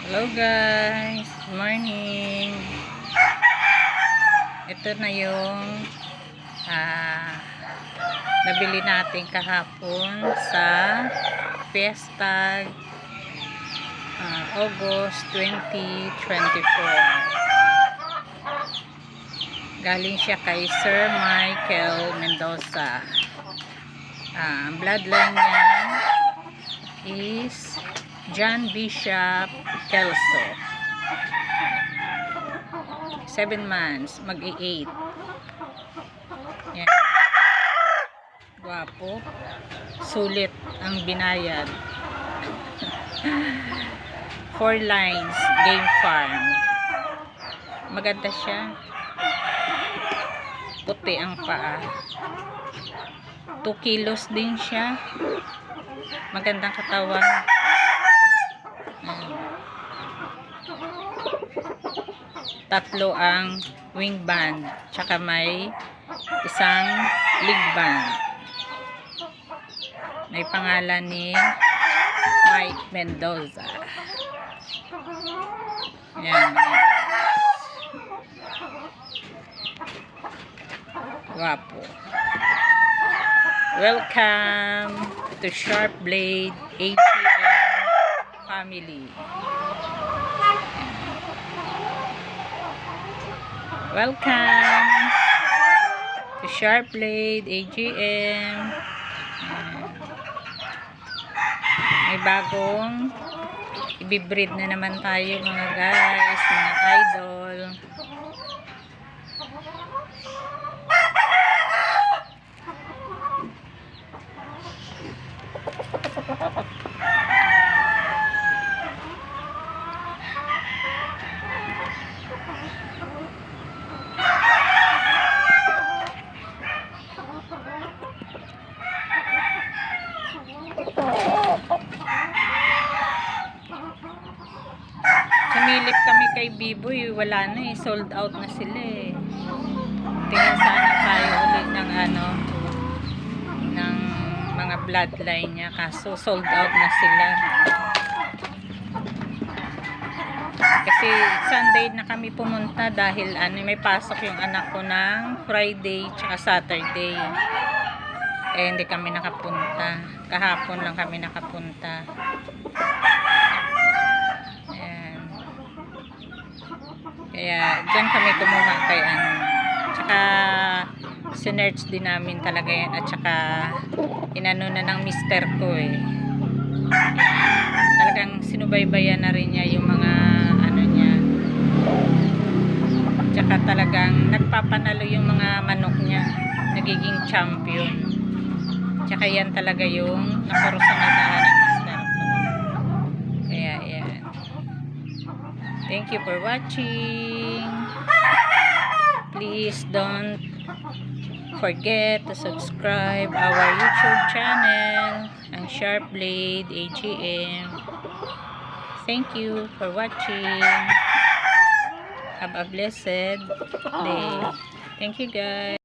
Hello guys, good morning. Ito na yung nabili natin kahapon sa Fiesta August 2024. Galing siya kay Sir Michael Mendoza. Ang bloodline niya is John Bishop Kelso. 7 months, mag-8. Yan. Guwapo. Sulit ang binayad. 4 lines, game farm. Maganda siya. Puti ang paa. 2 kilos din siya. Magandang katawan. Tatlo ang wing band, tsaka may isang leg band. May pangalan ni Mike Mendoza. Yan. Guwapo. Welcome to Sharp Blade ATM family. Welcome to Sharp Blade AGM. May bagong ibibreed na naman tayo mga guys, mga idol. Sumilip kami kay Biboy, wala na eh, sold out na sila eh. Tingin sana tayo ulit ng ng mga bloodline niya, kaso sold out na sila. Kasi Sunday na kami pumunta dahil may pasok yung anak ko ng Friday tsaka Saturday. Eh hindi kami nakapunta. Kahapon lang kami nakapunta. Ayan. Kaya dyan kami kumuha kay tsaka sinerch din namin talaga yan, at tsaka inano na ng mister ko eh. Talagang sinubaybayan na rin niya yung mga niya. Tsaka talagang nagpapanalo yung mga manok niya, nagiging champion. Tsaka yan talaga yung nakarusangadahan ng mister ko. Kaya yan. Thank you for watching. Please don't forget to subscribe our YouTube channel, ang Sharp Blade AGM. Thank you for watching. Have a blessed day. Thank you guys.